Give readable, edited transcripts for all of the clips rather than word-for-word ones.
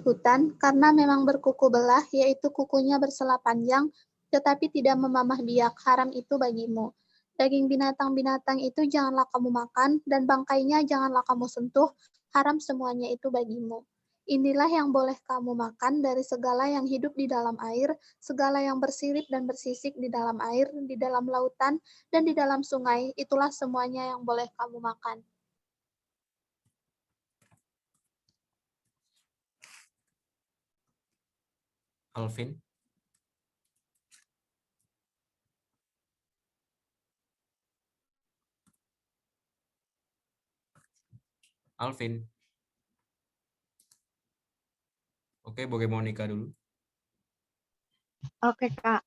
hutan karena memang berkuku belah, yaitu kukunya bersela panjang, tetapi tidak memamah biak, haram itu bagimu. Daging binatang-binatang itu janganlah kamu makan, dan bangkainya janganlah kamu sentuh, haram semuanya itu bagimu. Inilah yang boleh kamu makan dari segala yang hidup di dalam air, segala yang bersirip dan bersisik di dalam air, di dalam lautan, dan di dalam sungai, itulah semuanya yang boleh kamu makan. Alvin. Alvin. Oke, boleh Monica dulu. Oke, Kak.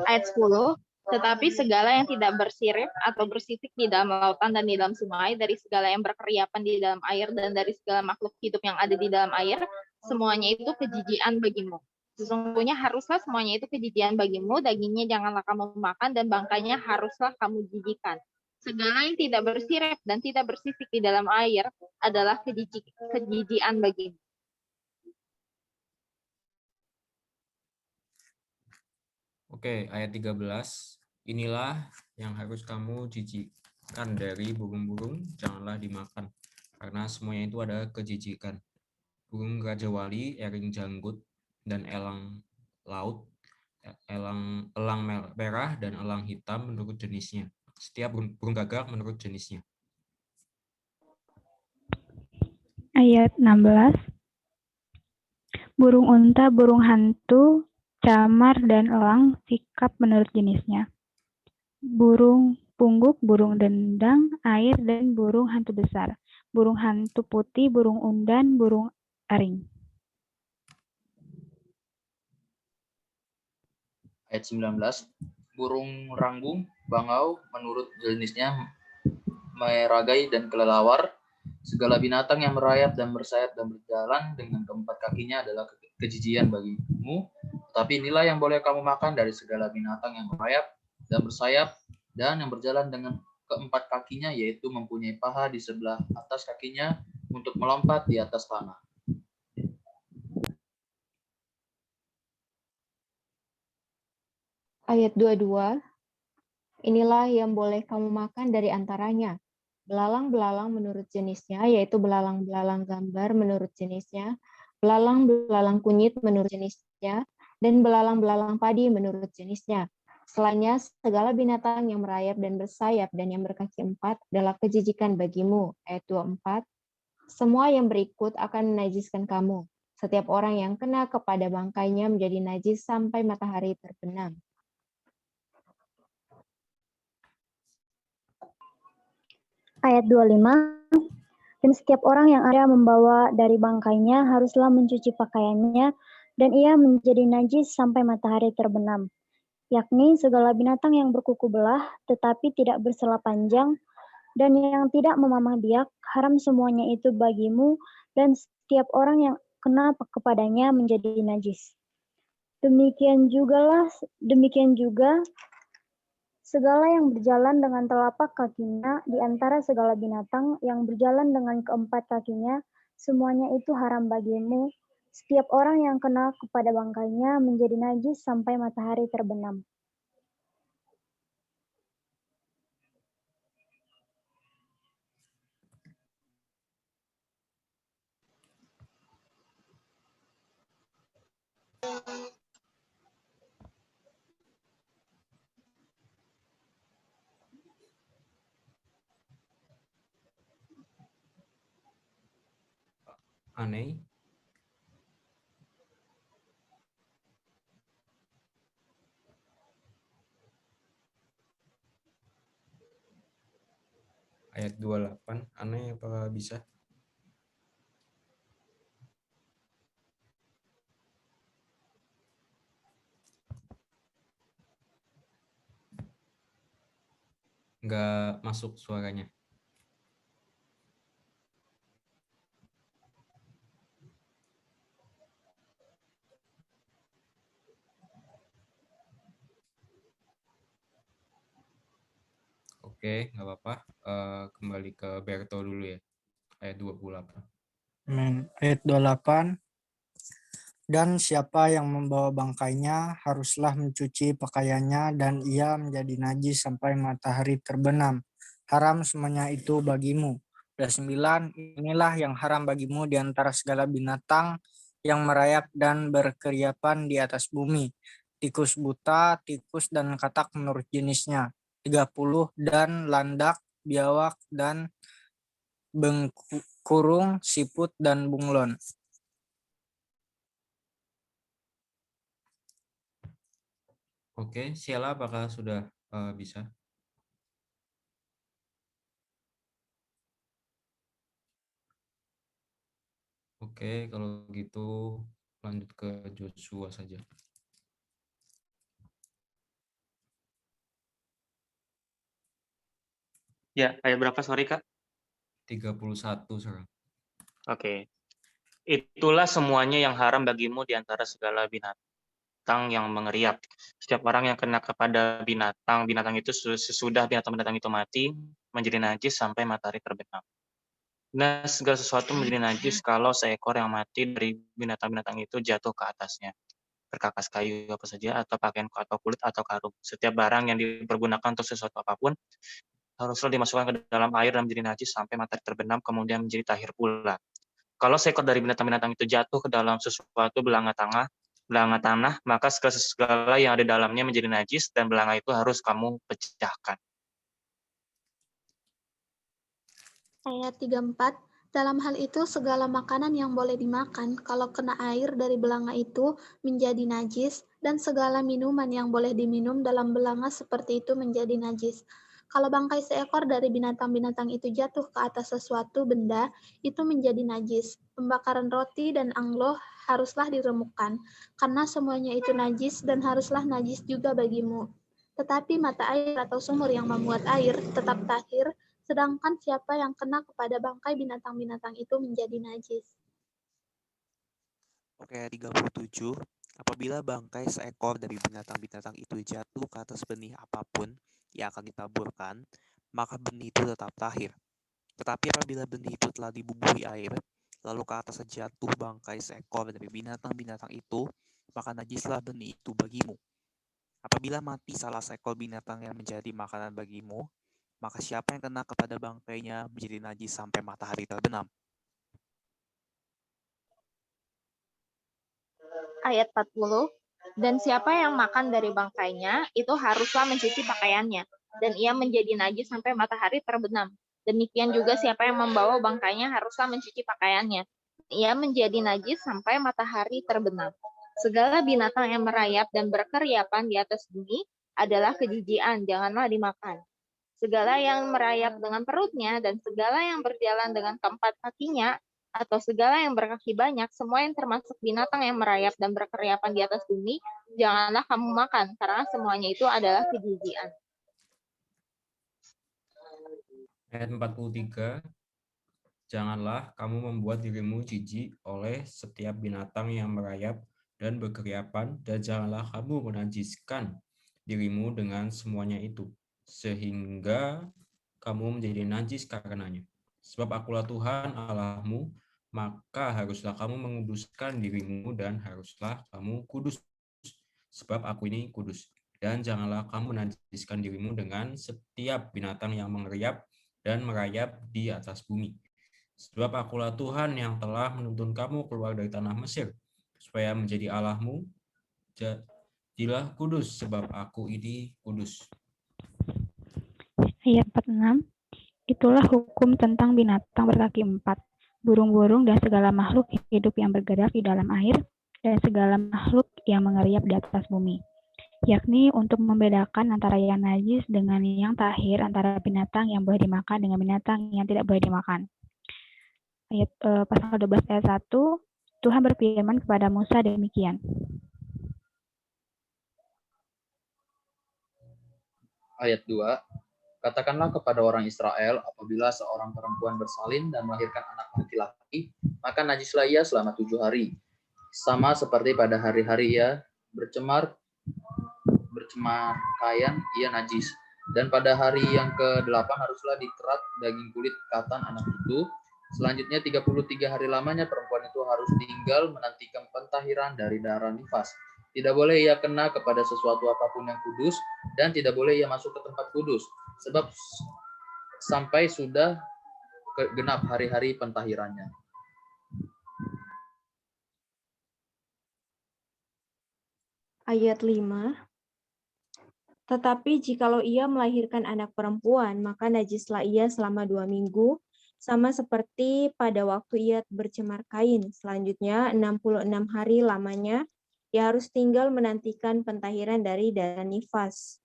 Ayat 10. Tetapi segala yang tidak bersirip atau bersisik di dalam lautan dan di dalam sungai, dari segala yang berkeriapan di dalam air dan dari segala makhluk hidup yang ada di dalam air, semuanya itu kejijian bagimu. Sesungguhnya haruslah semuanya itu kejijian bagimu, dagingnya janganlah kamu makan dan bangkainya haruslah kamu jijikan. Segala yang tidak bersirip dan tidak bersisik di dalam air adalah kejijian bagimu. Oke, ayat 13. Inilah yang harus kamu jijikkan dari burung-burung, janganlah dimakan, karena semuanya itu adalah kejijikan. Burung raja wali, ering janggut, dan elang laut, elang merah, dan elang hitam menurut jenisnya. Setiap burung gagak menurut jenisnya. Ayat 16. Burung unta, burung hantu, camar, dan elang sikap menurut jenisnya. Burung pungguk, burung dendang, air, dan burung hantu besar. Burung hantu putih, burung undan, burung aring. Ayat 19. Burung ranggung, bangau, menurut jenisnya, meragai dan kelelawar. Segala binatang yang merayap dan bersayap dan berjalan dengan keempat kakinya adalah kejijian bagimu. Tapi inilah yang boleh kamu makan dari segala binatang yang merayap dan bersayap dan yang berjalan dengan keempat kakinya, yaitu mempunyai paha di sebelah atas kakinya untuk melompat di atas tanah. Ayat 22. Inilah yang boleh kamu makan dari antaranya. Belalang-belalang menurut jenisnya, yaitu belalang-belalang gambar menurut jenisnya, belalang-belalang kunyit menurut jenisnya, dan belalang-belalang padi menurut jenisnya. Selainnya, segala binatang yang merayap dan bersayap dan yang berkaki empat adalah kejijikan bagimu. Ayat 24. Semua yang berikut akan menajiskan kamu. Setiap orang yang kena kepada bangkainya menjadi najis sampai matahari terbenam. Ayat 25. Dan setiap orang yang ada membawa dari bangkainya haruslah mencuci pakaiannya, dan ia menjadi najis sampai matahari terbenam. Yakni segala binatang yang berkuku belah, tetapi tidak bersela panjang, dan yang tidak memamah biak, haram semuanya itu bagimu, dan setiap orang yang kena kepadanya menjadi najis. Demikian juga segala yang berjalan dengan telapak kakinya di antara segala binatang yang berjalan dengan keempat kakinya, semuanya itu haram bagimu. Setiap orang yang kena kepada bangkainya menjadi najis sampai matahari terbenam. Aneh. Ayat 28. Aneh apa bisa? Nggak masuk suaranya. Oke, nggak apa-apa. Kembali ke Berto dulu ya. Ayat 28. Amin. Ayat 28. Dan siapa yang membawa bangkainya haruslah mencuci pakaiannya dan ia menjadi najis sampai matahari terbenam. Haram semuanya itu bagimu. 29. Inilah yang haram bagimu di antara segala binatang yang merayap dan berkeriapan di atas bumi. Tikus buta, tikus dan katak menurut jenisnya. 30. Dan landak, biawak, dan bengkurung, siput, dan bunglon. Oke, Sheila apakah sudah bisa? Oke, kalau gitu lanjut ke Joshua saja. Ya, ayat berapa, sorry Kak? 31 sekarang. Oke. Itulah semuanya yang haram bagimu di antara segala binatang yang mengeriap. Setiap orang yang kena kepada binatang itu sesudah binatang-binatang itu mati, menjadi najis sampai matahari terbenam. Nah, segala sesuatu menjadi najis kalau seekor yang mati dari binatang-binatang itu jatuh ke atasnya. Berkakas kayu apa saja, atau pakaian atau kulit atau karung. Setiap barang yang dipergunakan untuk sesuatu apapun, haruslah dimasukkan ke dalam air dan menjadi najis sampai matahari terbenam, kemudian menjadi tahir pula. Kalau seekor dari binatang-binatang itu jatuh ke dalam sesuatu belanga tanah, maka segala yang ada di dalamnya menjadi najis dan belanga itu harus kamu pecahkan. Ayat 34. Dalam hal itu segala makanan yang boleh dimakan kalau kena air dari belanga itu menjadi najis, dan segala minuman yang boleh diminum dalam belanga seperti itu menjadi najis. Kalau bangkai seekor dari binatang-binatang itu jatuh ke atas sesuatu benda, itu menjadi najis. Pembakaran roti dan anglo haruslah diremukkan, karena semuanya itu najis dan haruslah najis juga bagimu. Tetapi mata air atau sumur yang memuat air tetap tahir, sedangkan siapa yang kena kepada bangkai binatang-binatang itu menjadi najis. Oke, 37. Apabila bangkai seekor dari binatang-binatang itu jatuh ke atas benih apapun yang akan ditaburkan, maka benih itu tetap tahir. Tetapi apabila benih itu telah dibubuhi air, lalu ke atas jatuh bangkai seekor dari binatang-binatang itu, maka najislah benih itu bagimu. Apabila mati salah seekor binatang yang menjadi makanan bagimu, maka siapa yang kena kepada bangkainya menjadi najis sampai matahari terbenam. Ayat 40. Dan siapa yang makan dari bangkainya, itu haruslah mencuci pakaiannya, dan ia menjadi najis sampai matahari terbenam. Demikian juga siapa yang membawa bangkainya haruslah mencuci pakaiannya. Ia menjadi najis sampai matahari terbenam. Segala binatang yang merayap dan berkeriapan di atas bumi adalah kejijian, janganlah dimakan. Segala yang merayap dengan perutnya dan segala yang berjalan dengan keempat kakinya atau segala yang berkaki banyak, semua yang termasuk binatang yang merayap dan berkeriapan di atas bumi, janganlah kamu makan, karena semuanya itu adalah kejijian. Ayat 43. Janganlah kamu membuat dirimu jijik oleh setiap binatang yang merayap dan berkeriapan, dan janganlah kamu menajiskan dirimu dengan semuanya itu, sehingga kamu menjadi najis karenanya. Sebab akulah Tuhan Allahmu, maka haruslah kamu menguduskan dirimu dan haruslah kamu kudus, sebab aku ini kudus. Dan janganlah kamu menajiskan dirimu dengan setiap binatang yang mengeriap dan merayap di atas bumi. Sebab akulah Tuhan yang telah menuntun kamu keluar dari tanah Mesir, supaya menjadi Allahmu. Jadilah kudus, sebab aku ini kudus. Ayat 46. Itulah hukum tentang binatang berkaki 4, burung-burung dan segala makhluk hidup yang bergerak di dalam air, dan segala makhluk yang mengeriap di atas bumi, yakni untuk membedakan antara yang najis dengan yang tahir, antara binatang yang boleh dimakan dengan binatang yang tidak boleh dimakan. Ayat pasal 12 ayat 1, Tuhan berfirman kepada Musa demikian. Ayat 2. Katakanlah kepada orang Israel, apabila seorang perempuan bersalin dan melahirkan anak laki-laki, maka najislah ia selama 7 hari. Sama seperti pada hari-hari ia bercemar kain, ia najis. Dan pada hari yang ke-8 haruslah dikerat daging kulit ikatan anak itu, Selanjutnya 33 hari lamanya perempuan itu harus tinggal menantikan pentahiran dari darah nifas. Tidak boleh ia kena kepada sesuatu apapun yang kudus dan tidak boleh ia masuk ke tempat kudus sebab sampai sudah genap hari-hari pentahirannya. Ayat 5. Tetapi jikalau ia melahirkan anak perempuan, maka najislah ia selama 2 minggu, sama seperti pada waktu ia bercemar kain. Selanjutnya 66 hari lamanya, ia harus tinggal menantikan pentahiran dari darah nifas.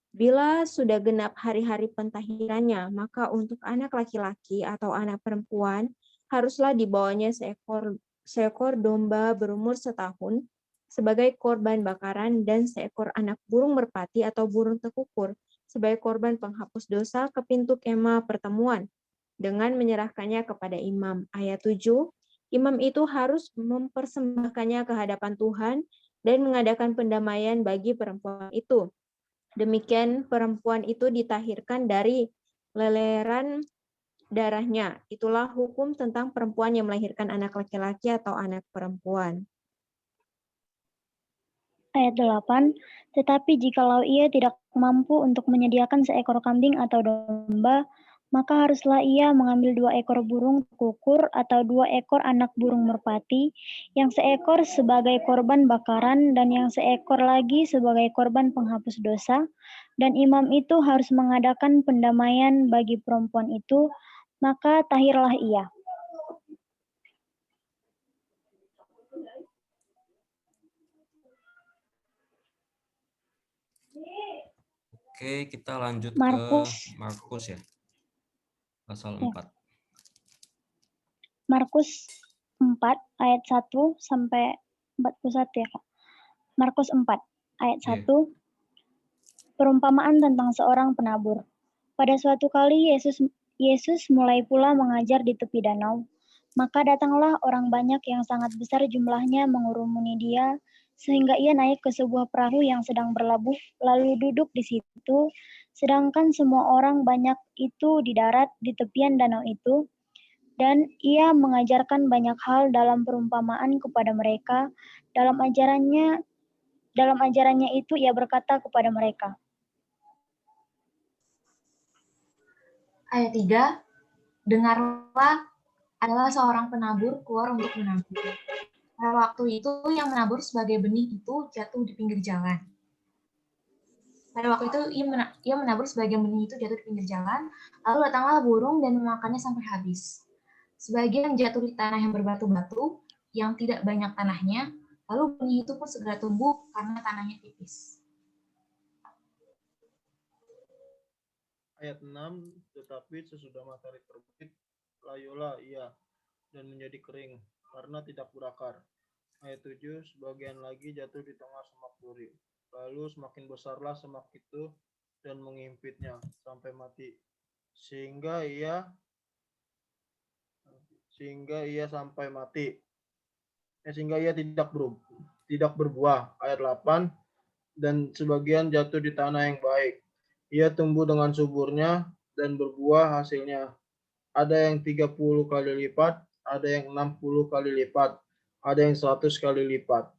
Bila sudah genap hari-hari pentahirannya, maka untuk anak laki-laki atau anak perempuan, haruslah dibawanya seekor domba berumur setahun, sebagai korban bakaran dan seekor anak burung merpati atau burung tekukur sebagai korban penghapus dosa ke pintu kemah pertemuan dengan menyerahkannya kepada imam. Ayat 7, imam itu harus mempersembahkannya ke hadapan Tuhan dan mengadakan pendamaian bagi perempuan itu. Demikian perempuan itu ditahirkan dari leleran darahnya. Itulah hukum tentang perempuan yang melahirkan anak laki-laki atau anak perempuan. Ayat 8, tetapi jikalau ia tidak mampu untuk menyediakan seekor kambing atau domba, maka haruslah ia mengambil 2 ekor burung kukur atau 2 ekor anak burung merpati, yang seekor sebagai korban bakaran dan yang seekor lagi sebagai korban penghapus dosa, dan imam itu harus mengadakan pendamaian bagi perempuan itu, maka tahirlah ia. Oke, kita lanjut Markus. ke Markus ya. Pasal Ya. 4. Markus 4 ayat 1 sampai 41 ya, Kak. Markus 4 ayat 1. Perumpamaan tentang seorang penabur. Pada suatu kali Yesus mulai pula mengajar di tepi danau. Maka datanglah orang banyak yang sangat besar jumlahnya mengurumuni dia, sehingga ia naik ke sebuah perahu yang sedang berlabuh, lalu duduk di situ, sedangkan semua orang banyak itu di darat di tepian danau itu. Dan ia mengajarkan banyak hal dalam perumpamaan kepada mereka. Dalam ajarannya itu ia berkata kepada mereka. Ayat 3, dengarlah, adalah seorang penabur keluar untuk menabur. Pada waktu itu yang menabur sebagai benih itu jatuh di pinggir jalan. Pada waktu itu ia menabur sebagai benih itu jatuh di pinggir jalan, lalu datanglah burung dan memakannya sampai habis. Sebagian jatuh di tanah yang berbatu-batu, yang tidak banyak tanahnya, lalu benih itu pun segera tumbuh karena tanahnya tipis. Ayat 6, tetapi sesudah matahari terbit, layulah ia dan menjadi kering, karena tidak berakar. Ayat 7, sebagian lagi jatuh di tengah semak duri. Lalu semakin besarlah semak itu dan mengimpitnya sampai mati. Sehingga ia sampai mati. Sehingga ia tidak berbuah. Ayat 8, dan sebagian jatuh di tanah yang baik. Ia tumbuh dengan suburnya dan berbuah hasilnya. Ada yang 30 kali lipat, ada yang 60 kali lipat, ada yang 100 kali lipat.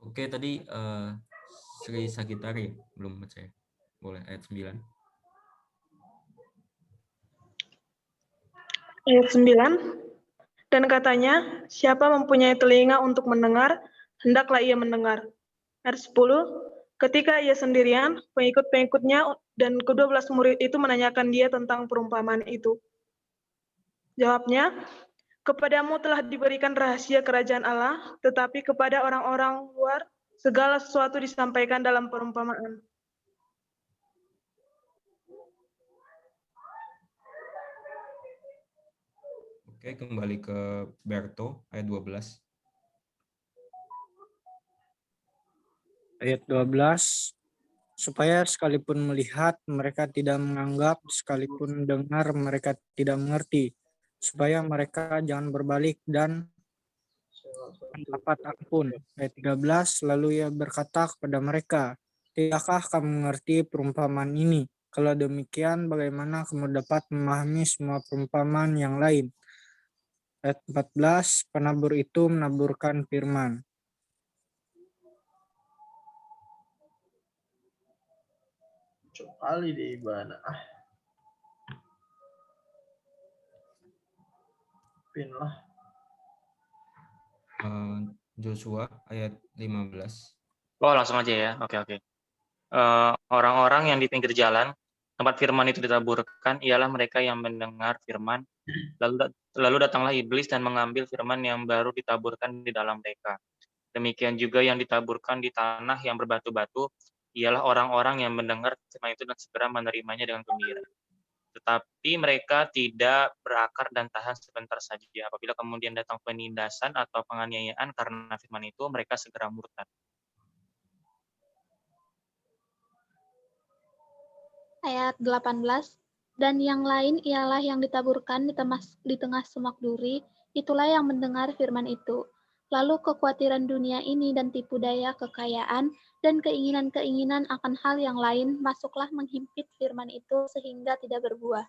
Oke, tadi Sri Sagitari belum baca ya? Boleh, ayat 9. Ayat 9, dan katanya, siapa mempunyai telinga untuk mendengar, hendaklah ia mendengar. Ayat 10, ketika ia sendirian, pengikut-pengikutnya dan ke-12 murid itu menanyakan dia tentang perumpamaan itu. Jawabnya, kepadamu telah diberikan rahasia kerajaan Allah, tetapi kepada orang-orang luar, segala sesuatu disampaikan dalam perumpamaan. Oke, kembali ke Berto, ayat 12. Ayat 12, supaya sekalipun melihat mereka tidak menganggap, sekalipun dengar mereka tidak mengerti, supaya mereka jangan berbalik dan mendapat ampun. Ayat 13, lalu ia berkata kepada mereka, Tidakkah kamu mengerti perumpamaan ini? Kalau demikian, bagaimana kamu dapat memahami semua perumpamaan yang lain? Ayat 14, penabur itu menaburkan firman. Kali di mana? Pin lah. Joshua ayat 15. Oh, langsung aja ya. Oke. Orang-orang yang di pinggir jalan, tempat firman itu ditaburkan, ialah mereka yang mendengar firman, lalu datanglah iblis dan mengambil firman yang baru ditaburkan di dalam mereka. Demikian juga yang ditaburkan di tanah yang berbatu-batu, ialah orang-orang yang mendengar firman itu dan segera menerimanya dengan gembira. Tetapi mereka tidak berakar dan tahan sebentar saja. Apabila kemudian datang penindasan atau penganiayaan karena firman itu, mereka segera murtad. Ayat 18, dan yang lain ialah yang ditaburkan di tengah semak duri, itulah yang mendengar firman itu. Lalu kekhawatiran dunia ini dan tipu daya kekayaan dan keinginan-keinginan akan hal yang lain masuklah menghimpit firman itu sehingga tidak berbuah.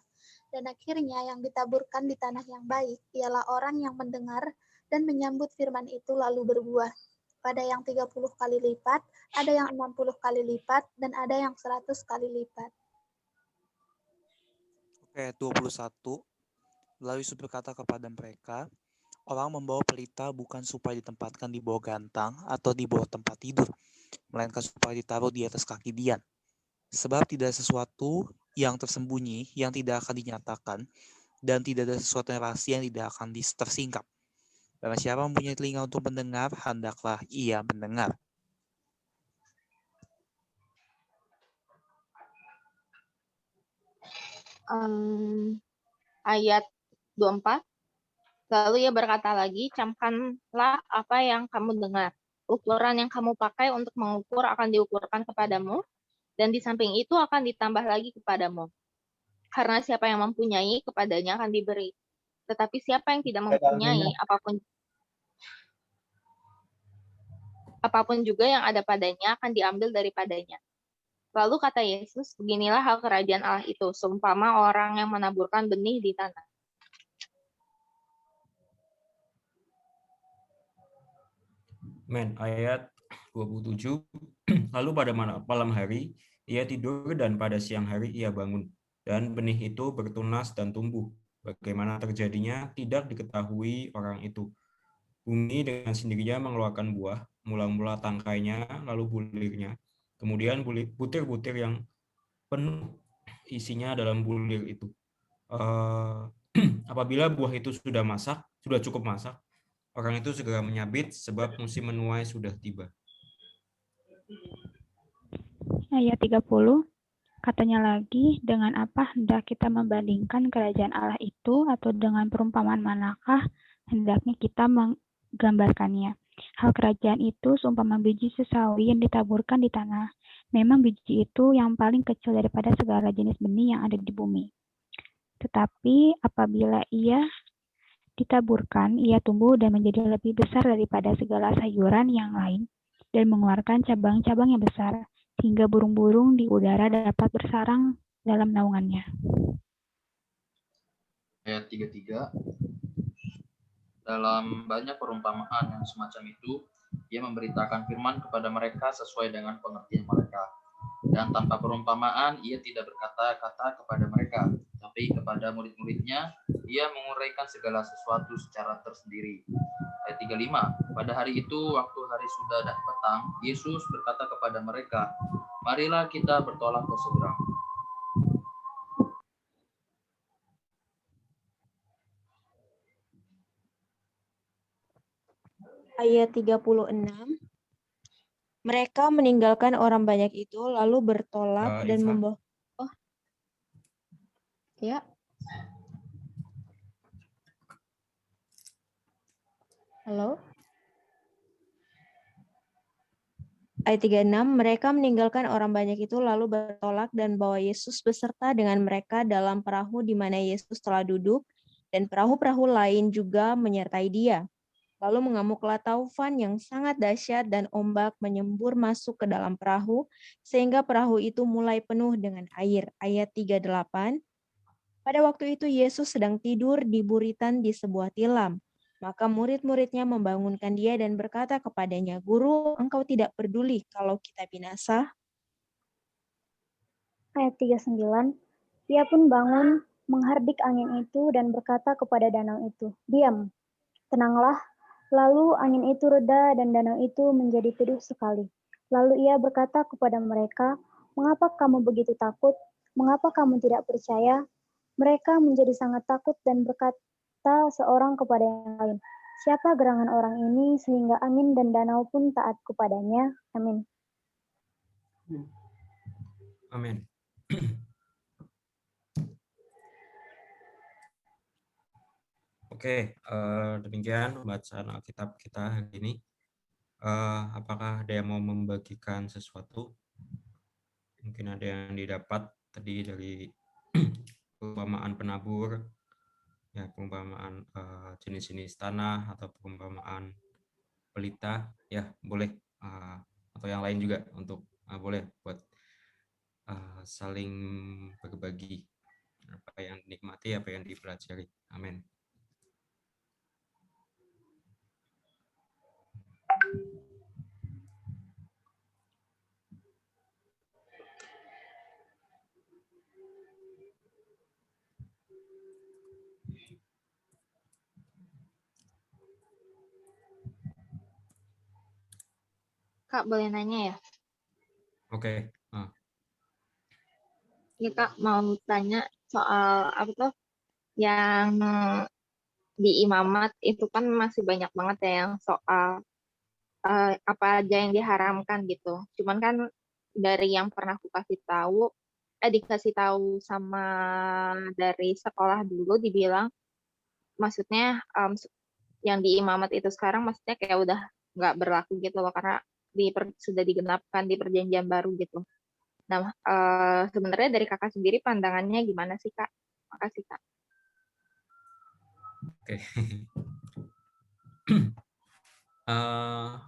Dan akhirnya yang ditaburkan di tanah yang baik ialah orang yang mendengar dan menyambut firman itu lalu berbuah. Pada yang 30 kali lipat, ada yang 60 kali lipat, dan ada yang 100 kali lipat. Oke, 21. Lalu Yesus berkata kepada mereka, orang membawa pelita bukan supaya ditempatkan di bawah gantang atau di bawah tempat tidur, melainkan supaya ditaruh di atas kaki dian. Sebab tidak ada sesuatu yang tersembunyi yang tidak akan dinyatakan, dan tidak ada sesuatu yang rahasia yang tidak akan tersingkap. Karena siapa mempunyai telinga untuk mendengar, hendaklah ia mendengar. Ayat 24. Lalu ia berkata lagi, camkanlah apa yang kamu dengar. Ukuran yang kamu pakai untuk mengukur akan diukurkan kepadamu, dan di samping itu akan ditambah lagi kepadamu. Karena siapa yang mempunyai, kepadanya akan diberi. Tetapi siapa yang tidak mempunyai, apapun juga yang ada padanya akan diambil daripadanya. Lalu kata Yesus, beginilah hal kerajaan Allah itu, seumpama orang yang menaburkan benih di tanah. Ayat 27. Lalu pada malam hari ia tidur dan pada siang hari ia bangun, dan benih itu bertunas dan tumbuh. Bagaimana terjadinya tidak diketahui orang itu. Bumi dengan sendirinya mengeluarkan buah, mula-mula tangkainya, lalu bulirnya, kemudian butir-butir yang penuh isinya dalam bulir itu. Apabila buah itu sudah cukup masak, orang itu segera menyabit sebab musim menuai sudah tiba. Ayat 30, katanya lagi, dengan apa hendak kita membandingkan kerajaan Allah itu, atau dengan perumpamaan manakah hendaknya kita menggambarkannya? Hal kerajaan itu seumpama biji sesawi yang ditaburkan di tanah. Memang biji itu yang paling kecil daripada segala jenis benih yang ada di bumi. Tetapi apabila ia ditaburkan, ia tumbuh dan menjadi lebih besar daripada segala sayuran yang lain, dan mengeluarkan cabang-cabang yang besar, hingga burung-burung di udara dapat bersarang dalam naungannya. Ayat 33. Dalam banyak perumpamaan yang semacam itu, ia memberitakan firman kepada mereka sesuai dengan pengertian mereka. Dan tanpa perumpamaan, ia tidak berkata-kata kepada mereka, tapi kepada murid-muridnya, ia menguraikan segala sesuatu secara tersendiri. Ayat 35. Pada hari itu, waktu hari sudah petang, Yesus berkata kepada mereka, marilah kita bertolak ke seberang. Ayat 36. Mereka meninggalkan orang banyak itu, lalu bertolak dan membawa... Oh, ya. Halo? Ayat 36, mereka meninggalkan orang banyak itu, lalu bertolak dan bawa Yesus beserta dengan mereka dalam perahu di mana Yesus telah duduk, dan perahu-perahu lain juga menyertai dia. Lalu mengamuklah taufan yang sangat dahsyat dan ombak menyembur masuk ke dalam perahu, sehingga perahu itu mulai penuh dengan air. Ayat 38. Pada waktu itu Yesus sedang tidur di buritan di sebuah tilam. Maka murid-muridnya membangunkan dia dan berkata kepadanya, "Guru, engkau tidak peduli kalau kita binasa?" Ayat 39. Ia pun bangun, menghardik angin itu dan berkata kepada danau itu, "Diam, tenanglah." Lalu angin itu reda dan danau itu menjadi teduh sekali. Lalu ia berkata kepada mereka, "Mengapa kamu begitu takut? Mengapa kamu tidak percaya?" Mereka menjadi sangat takut dan berkata seorang kepada yang lain, "Siapa gerangan orang ini sehingga angin dan danau pun taat kepadanya?" Amin. Amin. Oke, demikian pembacaan Alkitab kita hari ini. Apakah ada yang mau membagikan sesuatu? Mungkin ada yang didapat tadi dari perumpamaan penabur, ya perumpamaan jenis-jenis tanah atau perumpamaan pelita, ya boleh, atau yang lain juga untuk boleh buat saling berbagi apa yang dinikmati, apa yang dipelajari. Amin. Kak, boleh nanya ya? Oke. Ya, Kak, mau tanya soal apa tuh yang di imamat itu kan masih banyak banget ya yang soal apa aja yang diharamkan gitu. Cuman kan dari yang pernah aku dikasih tahu sama dari sekolah dulu dibilang, maksudnya yang di imamat itu sekarang maksudnya kayak udah nggak berlaku gitu loh karena sudah digenapkan di perjanjian baru gitu. Nah, sebenarnya dari kakak sendiri pandangannya gimana sih, Kak? Makasih, Kak. Oke.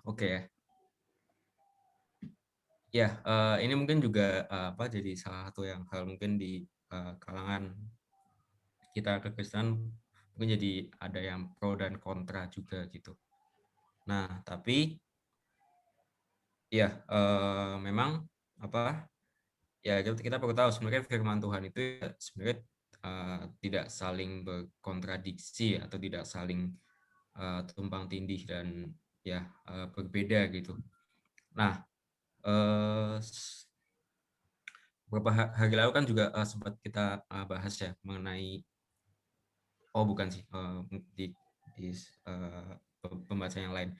Oke ya. Ya, ini mungkin juga jadi salah satu yang hal mungkin di kalangan kita kekristenan mungkin jadi ada yang pro dan kontra juga gitu. Nah, tapi ya memang ya kita perlu tahu sebenarnya firman Tuhan itu ya, sebenarnya tidak saling berkontradiksi atau tidak saling tumpang tindih dan ya berbeda gitu. Nah, beberapa hari lalu kan juga sempat kita bahas ya mengenai bukan sih di pembahasan yang lain.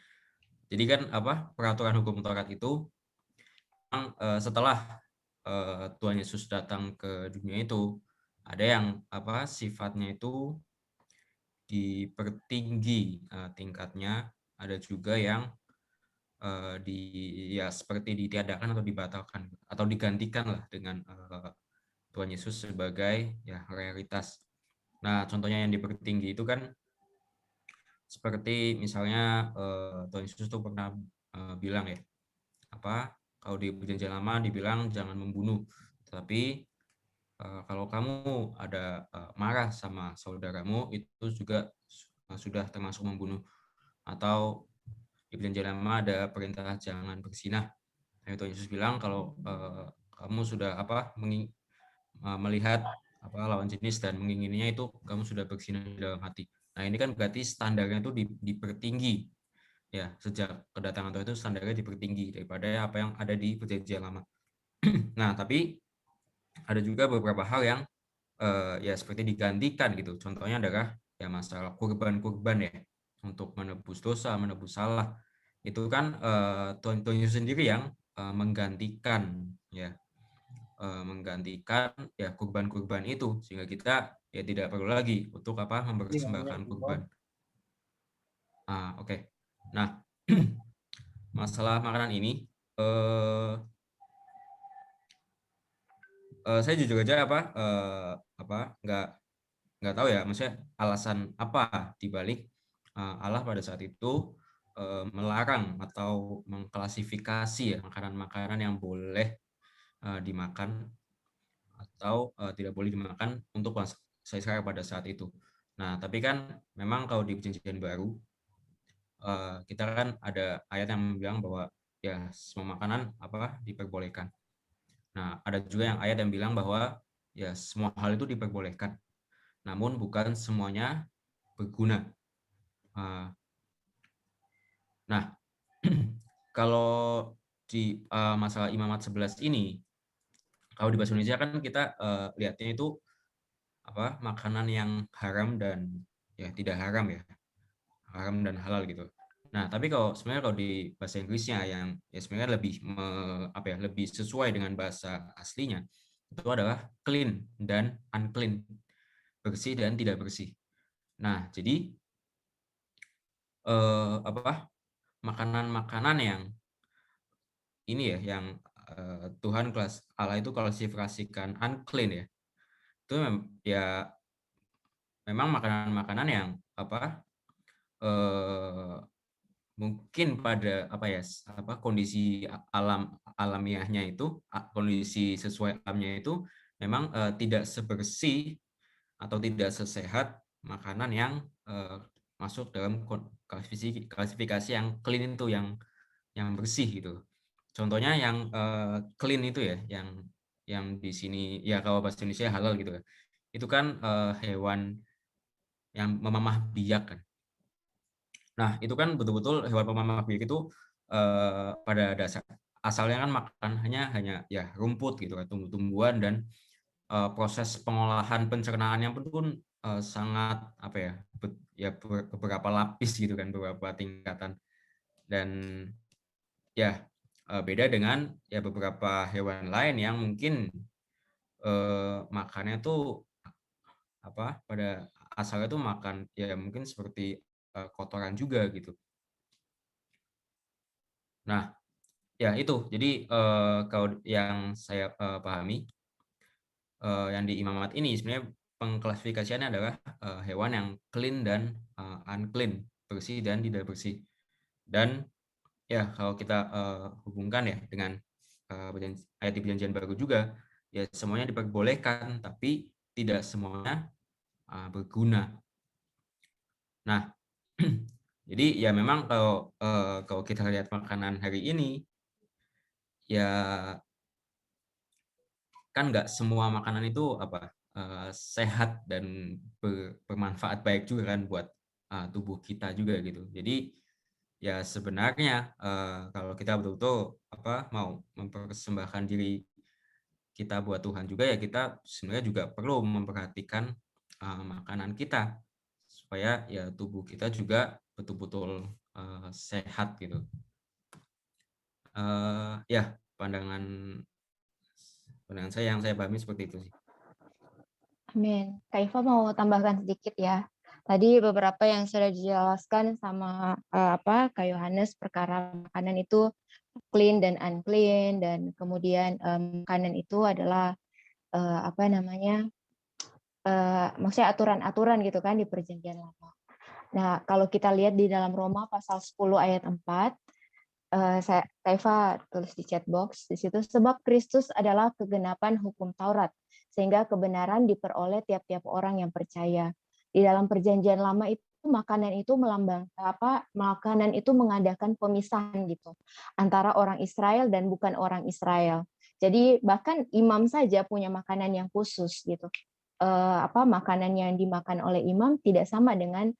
Jadi kan peraturan hukum Taurat itu setelah Tuhan Yesus datang ke dunia itu ada yang sifatnya itu dipertinggi tingkatnya, ada juga yang seperti ditiadakan atau dibatalkan atau digantikan lah dengan Tuhan Yesus sebagai ya realitas. Nah, contohnya yang dipertinggi itu kan seperti misalnya Tuhan Yesus tuh pernah bilang ya kalau di perjanjian lama dibilang jangan membunuh, tapi kalau kamu ada marah sama saudaramu itu juga sudah termasuk membunuh. Atau di perjanjian lama ada perintah jangan berzinah. Tuhan Yesus bilang kalau kamu sudah melihat lawan jenis dan mengingininya itu kamu sudah berzinah di dalam hati. Nah, ini kan berarti standarnya itu dipertinggi. Ya, sejak kedatangan Tuhan itu standarnya dipertinggi daripada apa yang ada di perjanjian lama. Nah, tapi ada juga beberapa hal yang ya seperti digantikan gitu. Contohnya adalah ya masalah kurban-kurban ya untuk menebus dosa, menebus salah. Itu kan Tuhan Yesus sendiri yang menggantikan kurban-kurban itu sehingga kita ya tidak perlu lagi untuk mempersembahkan kurban. Oke. Nah, masalah makanan ini saya jujur aja nggak tahu ya, maksudnya alasan apa dibalik Allah pada saat itu melarang atau mengklasifikasi ya makanan-makanan yang boleh dimakan atau tidak boleh dimakan untuk bangsa Israel pada saat itu. Nah, tapi kan memang kalau di Perjanjian Baru kita kan ada ayat yang bilang bahwa ya semua makanan diperbolehkan. Nah, ada juga yang ayat yang bilang bahwa ya semua hal itu diperbolehkan, namun bukan semuanya berguna. Nah, kalau di masalah imamat 11 ini, kalau di bahasa Indonesia kan kita lihatnya itu makanan yang haram dan ya tidak haram ya, haram dan halal gitu. Nah, tapi sebenarnya kalau di bahasa Inggrisnya yang ya sebenarnya lebih lebih sesuai dengan bahasa aslinya itu adalah clean dan unclean, bersih dan tidak bersih. Nah, jadi makanan-makanan yang ini ya yang Tuhan Allah itu klasifikasikan unclean ya. Itu ya memang makanan-makanan yang mungkin pada kondisi alamiahnya itu, kondisi sesuai alamnya itu memang tidak sebersih atau tidak sesehat makanan yang masuk dalam klasifikasi yang clean itu, yang bersih gitu. Contohnya yang clean itu ya, yang di sini ya kalau bahasa Indonesia halal gitu ya. Itu kan hewan yang memamah biak kan. Nah, itu kan betul-betul hewan pemamah biak itu pada dasar asalnya kan makanannya hanya ya rumput gitu kan, tumbuh-tumbuhan, dan proses pengolahan pencernaannya pun sangat beberapa lapis gitu kan, beberapa tingkatan. Dan ya beda dengan ya beberapa hewan lain yang mungkin makannya tuh pada asalnya tuh makan ya mungkin seperti kotoran juga gitu. Nah, ya itu. Jadi kalau yang saya pahami yang di imamat ini sebenarnya pengklasifikasiannya adalah hewan yang clean dan unclean, bersih dan tidak bersih. Dan ya kalau kita hubungkan ya dengan ayat di Perjanjian Baru juga, ya semuanya diperbolehkan tapi tidak semuanya berguna. Nah, jadi ya memang kalau kita lihat makanan hari ini, ya kan nggak semua makanan itu sehat dan bermanfaat baik juga kan buat tubuh kita juga gitu. Jadi ya sebenarnya kalau kita betul-betul mau mempersembahkan diri kita buat Tuhan juga, ya kita sebenarnya juga perlu memperhatikan makanan kita supaya ya tubuh kita juga betul-betul sehat gitu. Ya pandangan saya yang saya pahami seperti itu sih. Amin. Kak Iva mau tambahkan sedikit ya. Tadi beberapa yang sudah dijelaskan sama Kak Yohanes perkara makanan itu clean dan unclean, dan kemudian makanan itu adalah maksudnya aturan-aturan gitu kan di Perjanjian Lama. Nah, kalau kita lihat di dalam Roma pasal 10 ayat 4, Kak Eva tulis di chat box di situ, sebab Kristus adalah kegenapan hukum Taurat, sehingga kebenaran diperoleh tiap-tiap orang yang percaya. Di dalam Perjanjian Lama itu makanan itu makanan itu mengadakan pemisahan gitu antara orang Israel dan bukan orang Israel. Jadi bahkan imam saja punya makanan yang khusus gitu. Makanan yang dimakan oleh imam tidak sama dengan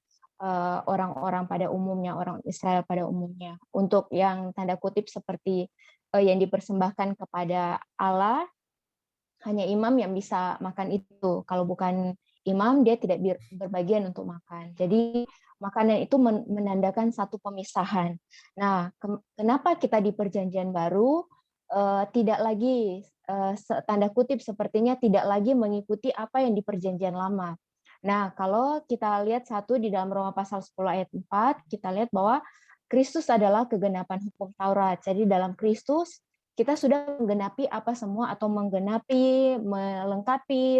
orang-orang pada umumnya, orang Israel pada umumnya. Untuk yang tanda kutip seperti yang dipersembahkan kepada Allah, hanya imam yang bisa makan itu. Kalau bukan imam, dia tidak berbagian untuk makan. Jadi makanan itu menandakan satu pemisahan. Nah, kenapa kita di Perjanjian Baru tidak lagi tanda kutip sepertinya tidak lagi mengikuti apa yang di Perjanjian Lama. Nah, kalau kita lihat di dalam Roma pasal 10 ayat 4, kita lihat bahwa Kristus adalah kegenapan hukum Taurat. Jadi dalam Kristus kita sudah melengkapi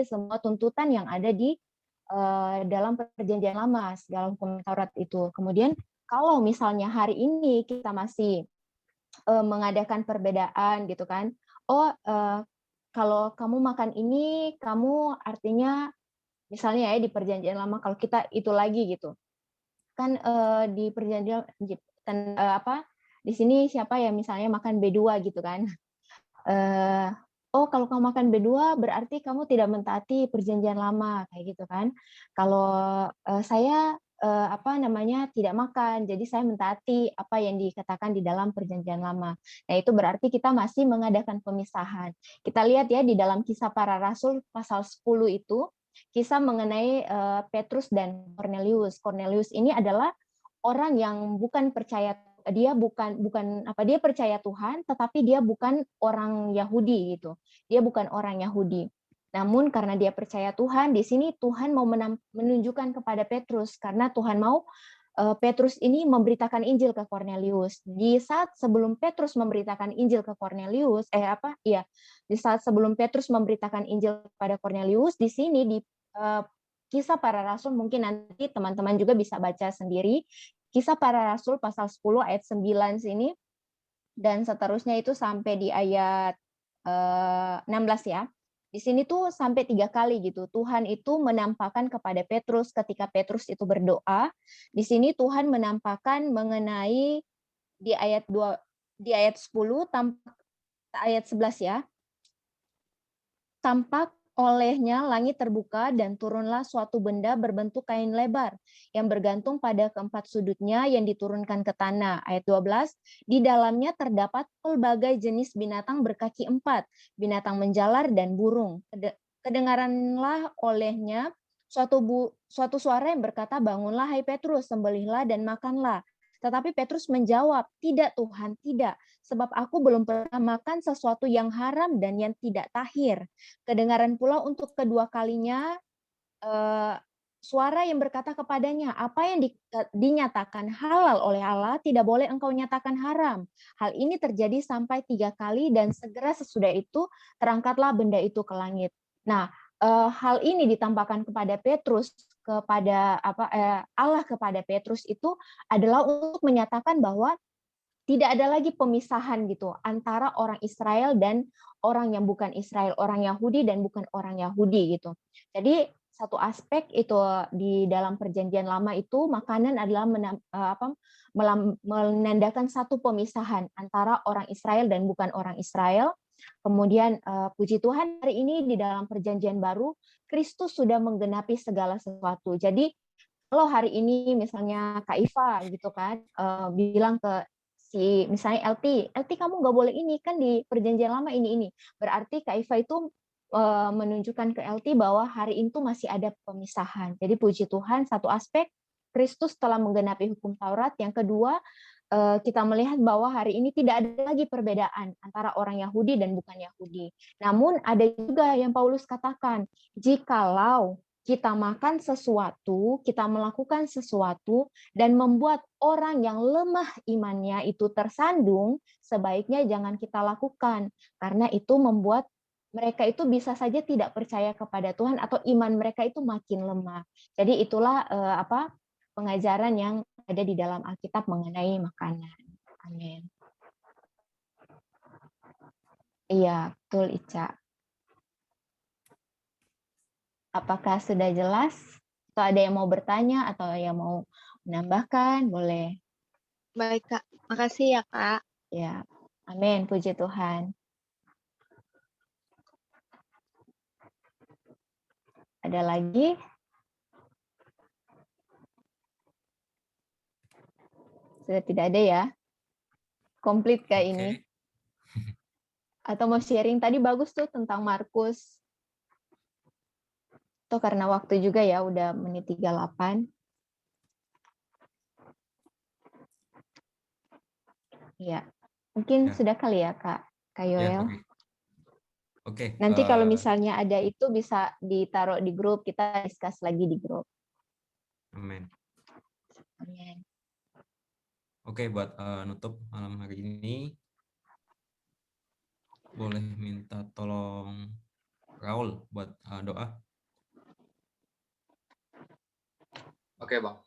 semua tuntutan yang ada di dalam perjanjian lama, segala hukum Taurat itu. Kemudian kalau misalnya hari ini kita masih mengadakan perbedaan gitu kan, kalau kamu makan ini, kamu artinya misalnya ya di perjanjian lama, kalau kita itu lagi gitu kan, di perjanjian di sini siapa ya misalnya makan B2 gitu kan, kalau kamu makan B2 berarti kamu tidak mentaati perjanjian lama kayak gitu kan. Kalau saya tidak makan, jadi saya mentaati apa yang dikatakan di dalam perjanjian lama. Nah, itu berarti kita masih mengadakan pemisahan. Kita lihat ya di dalam Kisah Para Rasul pasal 10 itu, kisah mengenai Petrus dan Cornelius. Cornelius ini adalah orang yang bukan percaya, dia dia percaya Tuhan, tetapi dia bukan orang Yahudi gitu. Dia bukan orang Yahudi. Namun karena dia percaya Tuhan, di sini Tuhan mau menunjukkan kepada Petrus, karena Tuhan mau Petrus ini memberitakan Injil ke Cornelius. Di saat sebelum Petrus memberitakan Injil ke Cornelius, di saat sebelum Petrus memberitakan Injil kepada Cornelius, di sini di Kisah Para Rasul, mungkin nanti teman-teman juga bisa baca sendiri, Kisah Para Rasul pasal 10 ayat 9 sini, dan seterusnya itu sampai di ayat 16 ya. Di sini tuh sampai 3 kali gitu. Tuhan itu menampakkan kepada Petrus ketika Petrus itu berdoa. Di sini Tuhan menampakkan mengenai di ayat 10 ayat 11 ya. Tampak olehnya langit terbuka dan turunlah suatu benda berbentuk kain lebar yang bergantung pada keempat sudutnya yang diturunkan ke tanah. Ayat 12, di dalamnya terdapat pelbagai jenis binatang berkaki 4, binatang menjalar dan burung. Kedengaranlah olehnya suatu suara yang berkata, bangunlah hai Petrus, sembelihlah dan makanlah. Tetapi Petrus menjawab, tidak Tuhan, tidak. Sebab aku belum pernah makan sesuatu yang haram dan yang tidak tahir. Kedengaran pula untuk kedua kalinya suara yang berkata kepadanya, apa yang dinyatakan halal oleh Allah, tidak boleh engkau nyatakan haram. Hal ini terjadi sampai 3 kali dan segera sesudah itu terangkatlah benda itu ke langit. Nah, hal ini ditampakkan kepada Petrus, kepada Allah kepada Petrus itu adalah untuk menyatakan bahwa tidak ada lagi pemisahan gitu antara orang Israel dan orang yang bukan Israel, orang Yahudi dan bukan orang Yahudi gitu. Jadi satu aspek itu di dalam perjanjian lama itu makanan adalah menandakan satu pemisahan antara orang Israel dan bukan orang Israel. Kemudian puji Tuhan hari ini di dalam perjanjian baru Kristus sudah menggenapi segala sesuatu. Jadi kalau hari ini misalnya Kak Iva gitu kan bilang ke misalnya LT kamu nggak boleh ini kan di perjanjian lama ini. Berarti Kak Iva itu menunjukkan ke LT bahwa hari itu masih ada pemisahan. Jadi puji Tuhan, satu aspek Kristus telah menggenapi hukum Taurat. Yang kedua, kita melihat bahwa hari ini tidak ada lagi perbedaan antara orang Yahudi dan bukan Yahudi. Namun ada juga yang Paulus katakan, jikalau kita makan sesuatu, kita melakukan sesuatu, dan membuat orang yang lemah imannya itu tersandung, sebaiknya jangan kita lakukan. Karena itu membuat mereka itu bisa saja tidak percaya kepada Tuhan atau iman mereka itu makin lemah. Jadi itulah pengajaran yang ada di dalam Alkitab mengenai makanan. Amin. Iya, betul Ica. Apakah sudah jelas? Atau ada yang mau bertanya atau yang mau menambahkan? Boleh. Baik, Kak. Makasih ya, Kak. Ya, amin. Puji Tuhan. Ada lagi? Sudah tidak ada ya? Komplit Kak ini? Atau mau sharing? Tadi bagus tuh tentang Markus. Atau karena waktu juga ya, udah menit 38. Iya, mungkin sudah kali ya Kak Yoel. Ya, Oke. Nanti kalau misalnya ada itu bisa ditaruh di grup, kita discuss lagi di grup. Amin. Amin. Oke, buat nutup malam hari ini, boleh minta tolong Raul buat doa. Oke, Bang.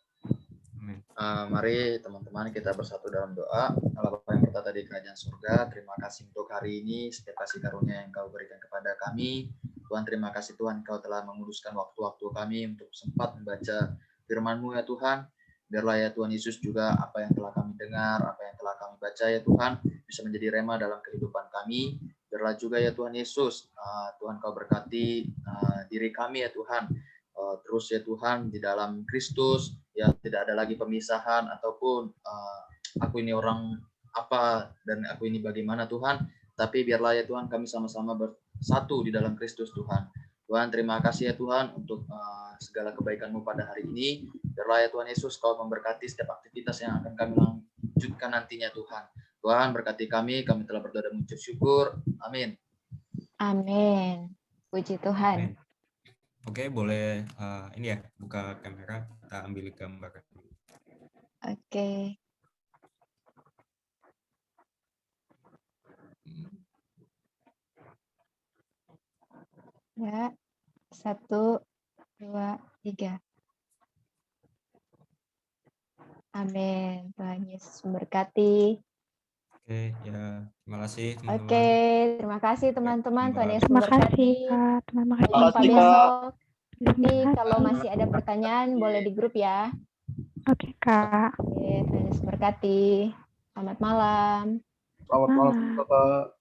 Amin. Mari teman-teman kita bersatu dalam doa. Allah Bapa yang bertata di kerajaan surga, terima kasih untuk hari ini, setiap kasih karunia yang Kau berikan kepada kami. Tuhan, terima kasih Tuhan, Kau telah menguduskan waktu-waktu kami untuk sempat membaca firman-Mu ya Tuhan. Biarlah ya Tuhan Yesus juga apa yang telah kami dengar, apa yang telah kami baca ya Tuhan, bisa menjadi rema dalam kehidupan kami. Biarlah juga ya Tuhan Yesus, Tuhan Kau berkati diri kami ya Tuhan. Terus ya Tuhan di dalam Kristus ya tidak ada lagi pemisahan ataupun aku ini orang apa dan aku ini bagaimana Tuhan, tapi biarlah ya Tuhan kami sama-sama bersatu di dalam Kristus Tuhan. Tuhan terima kasih ya Tuhan untuk segala kebaikan-Mu pada hari ini. Biarlah ya Tuhan Yesus Kau memberkati setiap aktivitas yang akan kami lanjutkan nantinya Tuhan. Tuhan berkati kami telah berdoa dan mengucap syukur. Amin. Amin. Puji Tuhan. Amin. Oke, boleh ini ya, buka kamera, kita ambil gambar. Oke. Ya, 1, 2, 3. Amin. Tuhan Yesus memberkati. Oke, ya, terima kasih teman-teman. Oke, terima kasih teman-teman. Tuhan Yesus Terima kasih, memberkati. Kak. Terima Sampai kasih. jumpa besok. Nanti kalau masih ada pertanyaan boleh di grup ya. Oke, Kak. Oke, Tuhan Yesus memberkati. Selamat malam. Selamat malam, Kakak.